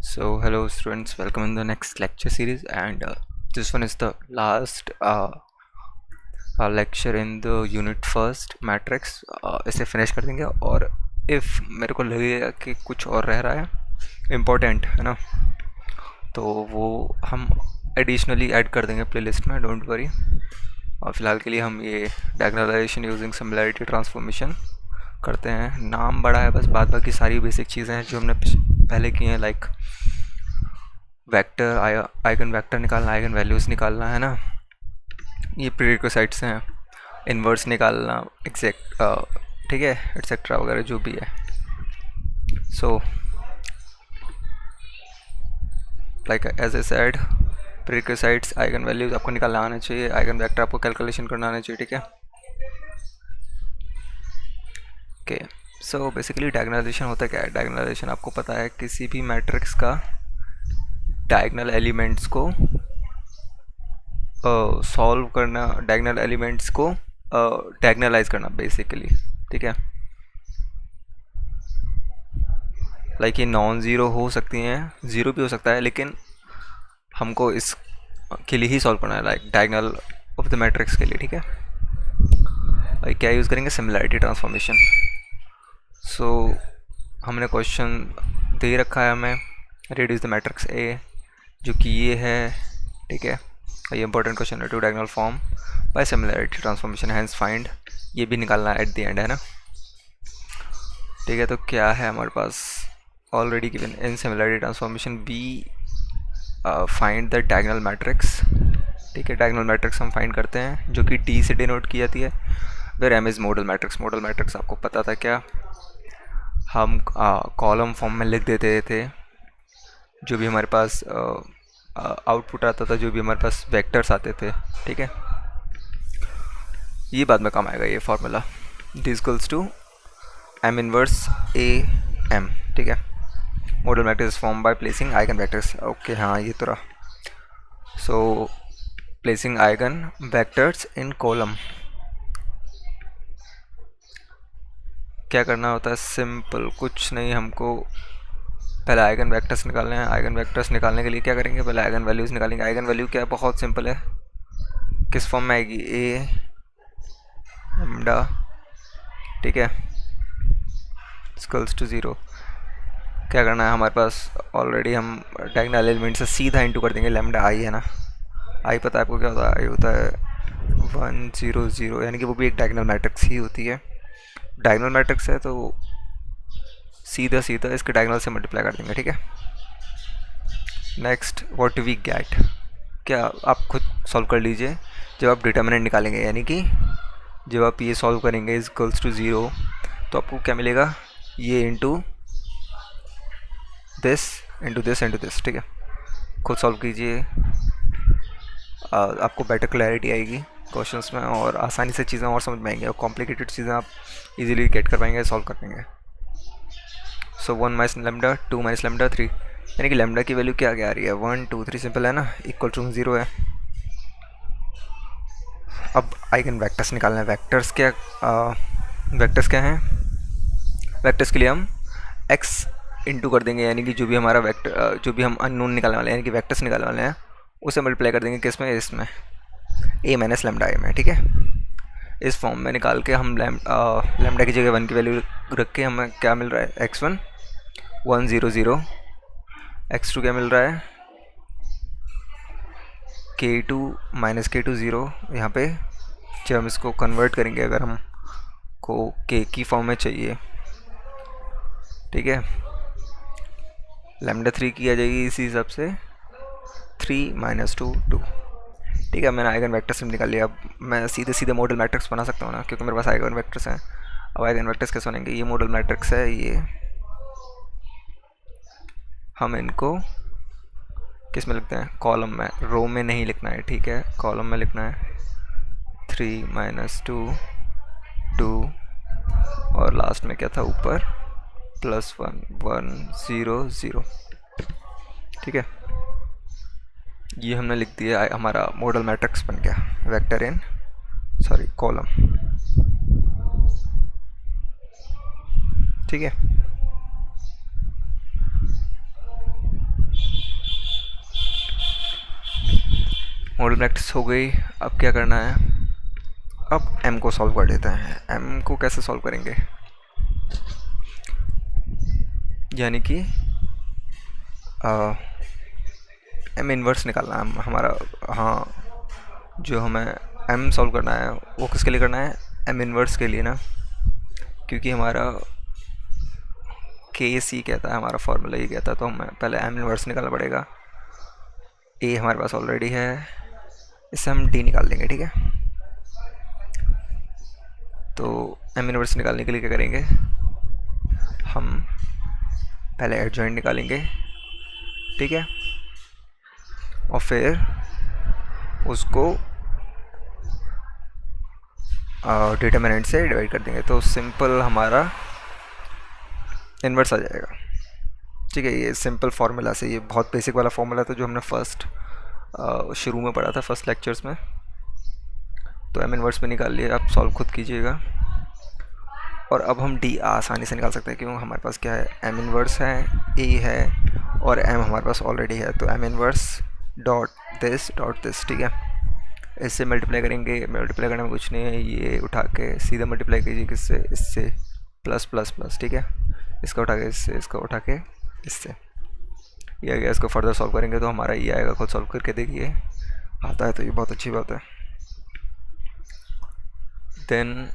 So, hello students, welcome in the next lecture series, and this one is the last lecture in the unit first matrix. इसे finish कर देंगे और if मेरे को लगेगा कि कुछ और रह रहा है important है ना, तो वो हम additionally ऐड कर देंगे प्लेलिस्ट में, डोंट वरी। और फिलहाल के लिए हम ये डायगोनलाइजेशन यूजिंग सिमिलैरिटी ट्रांसफॉर्मेशन करते हैं। नाम बड़ा है बस, बाद बाकी सारी बेसिक चीज़ें हैं जो हमने पहले की हैं, लाइक वेक्टर, आइगन वेक्टर निकालना, आइगन वैल्यूज़ निकालना है ना, ये प्रीरिक्विसाइट्स हैं, इन्वर्स निकालना, एग्जैक्ट, ठीक है, एटसेट्रा वगैरह जो भी है। So like as I said, prerequisites, eigen values आपको निकालना आना चाहिए, आइगन वेक्टर आपको कैलकुलेशन करना आना चाहिए, ठीक है। ओके, सो बेसिकली डायगोनलाइजेशन होता क्या है? डायगोनलाइजेशन आपको पता है, किसी भी मैट्रिक्स का डायगोनल एलिमेंट्स को सॉल्व करना, डायगोनल एलिमेंट्स को डायगोनलाइज करना बेसिकली, ठीक है। लाइक ये नॉन ज़ीरो हो सकती हैं, ज़ीरो भी हो सकता है, लेकिन हमको इस के लिए ही सॉल्व करना है, like diagonal of the matrix के लिए, ठीक है। लाइक क्या यूज़ करेंगे? Similarity transformation. सो हमने क्वेश्चन दे रखा है हमें, रेड्यूस द मैट्रिक्स ए, जो कि ये है, ठीक है। ये इंपॉर्टेंट क्वेश्चन है, to diagonal form by similarity transformation, hence find, ये भी निकालना है एट द एंड, है ना, ठीक है। तो क्या है हमारे पास? Already given in similarity transformation be find the diagonal matrix, ठीक है। डायगोनल मैट्रिक्स हम फाइंड करते हैं जो कि डी से डिनोट की जाती है, where M is model matrix. Model matrix आपको पता था क्या? हम कॉलम फॉर्म में लिख देते थे, जो भी हमारे पास आउटपुट आता था, जो भी हमारे पास वेक्टर्स आते थे, ठीक है। ये बाद में काम आएगा, ये formula, this equals to M inverse A M, ठीक है। Modal matrix form by placing eigen vectors, okay, हाँ ये तो रहा। So placing eigen vectors in column, क्या करना होता है? सिंपल, कुछ नहीं, हमको पहले आइगन वेक्टर्स निकालने हैं। आइगन वेक्टर्स निकालने के लिए क्या करेंगे? पहले आइगन वैल्यूज़ निकालेंगे। आइगन वैल्यू क्या है? बहुत सिंपल है, किस फॉर्म में आएगी? ए लैम्डा, ठीक है, इक्वल्स टू 0। क्या करना है हमारे पास? ऑलरेडी हम डायगोनल एलिमेंट से सीधा इंटू कर देंगे, लैम्डा आई है ना, आई पता है आपको क्या होता है? आई होता है 1 0 0, यानी कि वो भी एक डायगोनल मैट्रिक्स ही होती है। डायगोनल मैट्रिक्स है तो सीधा सीधा इसके डायगोनल से मल्टीप्लाई कर देंगे, ठीक है। Next, what do we get? क्या आप खुद सॉल्व कर लीजिए। जब आप डिटर्मिनेंट निकालेंगे, यानी कि जब आप ये सॉल्व करेंगे इज इक्वल्स टू 0, तो आपको क्या मिलेगा? ये into this into this into this, ठीक है। खुद सॉल्व कीजिए, आपको बेटर क्लैरिटी आएगी क्वेश्चंस में, और आसानी से चीज़ें और समझ में आएंगी, और कॉम्प्लिकेटेड चीज़ें आप इजीली गेट कर पाएंगे, सॉल्व कर पाएंगे। सो 1 माइनस लेमडा, 2 माइनस लेमडा 3, यानी कि लेमडा की वैल्यू क्या क्या आ रही है? 1 2 3, सिंपल है ना, इक्वल टू 0 है। अब आइगन वेक्टर्स निकालना है। वेक्टर्स क्या वेक्टर्स क्या हैं? वेक्टर्स के लिए हम x इंटू कर देंगे, यानी कि जो भी हमारा वेक्टर, जो भी हम अननोन निकालने वाले हैं, यानी कि वेक्टर्स निकालने वाले हैं, उसे मल्टीप्लाई कर देंगे किस में? इसमें, a माइनस लेमडा ए में, ठीक है। इस फॉर्म में निकाल के हम लेमडा की जगह 1 की वैल्यू रख के हमें क्या मिल रहा है? x1 1 0 0, x2 क्या मिल रहा है? k2 minus k2 0। यहाँ पे जब हम इसको कन्वर्ट करेंगे, अगर हम को k की फॉर्म में चाहिए, ठीक है, लेमडा 3 की आ जाएगी इसी हिसाब से, 3 माइनस 2 2, ठीक है। मैंने आइगन वेक्टर्स निकाल लिया। अब मैं सीधे सीधे मॉडल मैट्रिक्स बना सकता हूँ ना, क्योंकि मेरे पास आइगन वेक्टर्स हैं। अब आइगन वेक्टर्स कैसे बनेंगे? ये मॉडल मैट्रिक्स है, ये हम इनको किस में लिखते हैं? कॉलम में, रो में नहीं लिखना है, ठीक है, कॉलम में लिखना है। 3 माइनस 2 2, और लास्ट में क्या था ऊपर? +1 1 0 0, ठीक है। ये हमने लिख दिया, हमारा मॉडल मैट्रिक्स बन गया, वेक्टर इन कॉलम, ठीक है। मॉडल प्रैक्टिस हो गई। अब क्या करना है, अब एम को सॉल्व कर लेते हैं। एम को कैसे सॉल्व करेंगे, यानी कि एम इन्वर्स निकालना है हमारा। हाँ, जो हमें एम सॉल्व करना है वो किसके लिए करना है, एम इन्वर्स के लिए ना, क्योंकि हमारा के सी कहता है, हमारा फॉर्मूला ही कहता है, तो हमें पहले एम इन्वर्स निकालना पड़ेगा। ए हमारे पास ऑलरेडी है, इससे हम डी निकाल देंगे, ठीक है। तो एम इन्वर्स निकालने के लिए क्या करेंगे, हम पहले एडजॉइंट निकालेंगे, ठीक है, और फिर उसको डिटर्मिनेंट से डिवाइड कर देंगे, तो सिंपल हमारा इन्वर्स आ जाएगा, ठीक है। ये सिंपल फार्मूला से, ये बहुत बेसिक वाला फार्मूला था जो हमने फर्स्ट शुरू में पढ़ा था, फर्स्ट लेक्चर्स में। तो एम इन्वर्स में निकाल लिया, आप सॉल्व खुद कीजिएगा। और अब हम डी आसानी से निकाल सकते हैं, क्योंकि हमारे पास क्या है, एम इन्वर्स है, ए है, और एम हमारे पास ऑलरेडी है। तो एम इन्वर्स डॉट दिस, ठीक है। इससे मल्टीप्लाई करेंगे, मल्टीप्लाई करने में कुछ नहीं है, ये उठा के सीधा मल्टीप्लाई कीजिए किससे, इससे, प्लस प्लस प्लस, ठीक है। इसका उठा के इससे, इसका उठा के इससे, ये आ गया। इसको फर्दर सॉल्व करेंगे तो हमारा ये आएगा, खुद सॉल्व करके देखिए, आता है तो ये बहुत अच्छी बात है। देन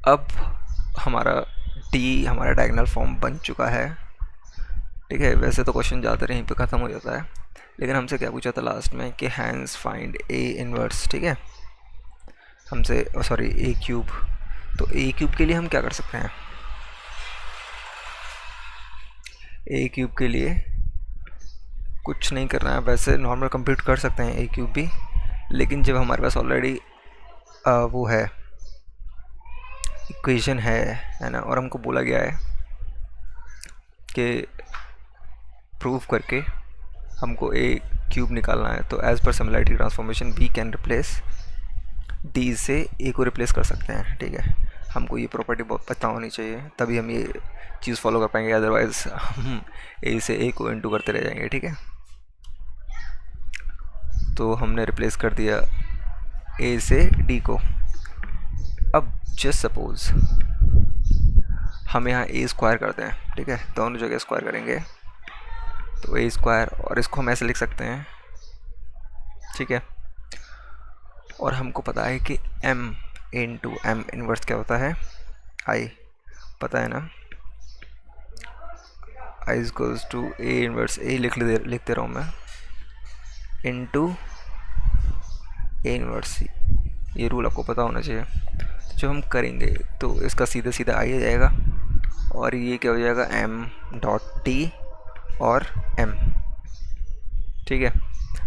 अब हमारा डी हमारा डायगोनल फॉर्म बन चुका है, ठीक है। वैसे तो क्वेश्चन ज़्यादातर यहीं पे ख़त्म हो जाता है, लेकिन हमसे क्या पूछा था लास्ट में कि हैंस फाइंड ए इनवर्स, ठीक है। हमसे सॉरी ए क्यूब, तो ए क्यूब के लिए हम क्या कर सकते हैं, ए क्यूब के लिए कुछ नहीं करना है, वैसे नॉर्मल कंप्यूट कर सकते हैं ए क्यूब भी, लेकिन जब हमारे पास ऑलरेडी वो है, इक्वेशन है ना, और हमको बोला गया है कि प्रूव करके हमको ए क्यूब निकालना है, तो एज पर similarity transformation we can replace D से ए को रिप्लेस कर सकते हैं, ठीक है। हमको ये प्रॉपर्टी बहुत पता होनी चाहिए, तभी हम ये चीज़ फॉलो कर पाएंगे, अदरवाइज हम ए से ए को इनटू करते रह जाएंगे, ठीक है। तो हमने रिप्लेस कर दिया ए से डी को। अब जस्ट सपोज हम यहाँ ए स्क्वायर करते हैं, ठीक है, दोनों जगह स्क्वायर करेंगे, तो ए स्क्वायर, और इसको हम ऐसे लिख सकते हैं, ठीक है। और हमको पता है कि m इंटू एम इनवर्स क्या होता है, आई, पता है ना, I equals to A inverse, ए लिखते रहा हूँ मैं, इंटू ए इनवर्स, ये रूल आपको पता होना चाहिए। तो जब हम करेंगे तो इसका सीधा सीधा आई आ जाएगा, और ये क्या हो जाएगा, m डॉट डी और m, ठीक है,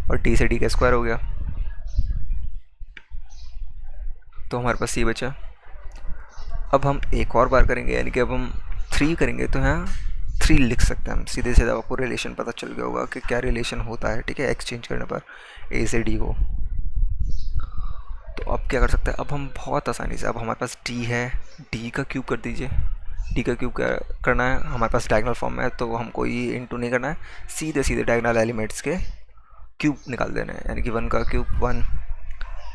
और d से d का स्क्वायर हो गया, तो हमारे पास c बचा। अब हम एक और बार करेंगे, यानी कि अब हम 3 करेंगे, तो यहाँ 3 लिख सकते हैं हम, सीधे सीधा आपको रिलेशन पता चल गया होगा कि क्या रिलेशन होता है, ठीक है, एक्सचेंज करने पर a से d को। तो अब क्या कर सकते हैं, अब हम बहुत आसानी से, अब हमारे पास d है, d का क्यूब कर दीजिए, d का क्यूब करना है, हमारे पास डायगोनल फॉर्म में है, तो हमको ये इंटू नहीं करना है, सीधे सीधे डायगोनल एलिमेंट्स के क्यूब निकाल देना है, यानी कि 1 का क्यूब 1,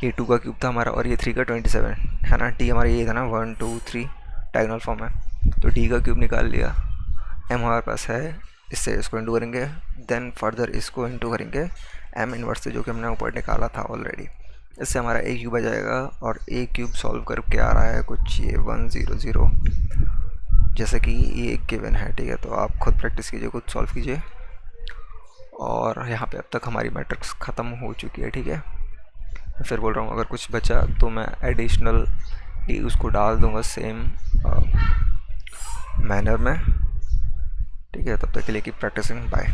ये 2 का क्यूब था हमारा, और ये 3 का 27 है ना, d हमारा ये था ना 1 2 3 डायगोनल फॉर्म है, तो d का क्यूब निकाल लिया, m हमारे पास है, इससे इसको इंटू करेंगे, देन फर्दर इसको इंटू करेंगे m इनवर्स से, जो कि हमने ऊपर निकाला था ऑलरेडी, इससे हमारा a क्यूब आ जाएगा। और a क्यूब सॉल्व करके आ रहा है कुछ ये 100, जैसे कि ये एक गिवन है, ठीक है। तो आप खुद प्रैक्टिस कीजिए, खुद सॉल्व कीजिए। और यहाँ पे अब तक हमारी मैट्रिक्स ख़त्म हो चुकी है, ठीक है। मैं फिर बोल रहा हूँ, अगर कुछ बचा तो मैं एडिशनल डी उसको डाल दूँगा सेम मैनर में, ठीक है। तब तक के लिए की प्रैक्टिसिंग, बाय।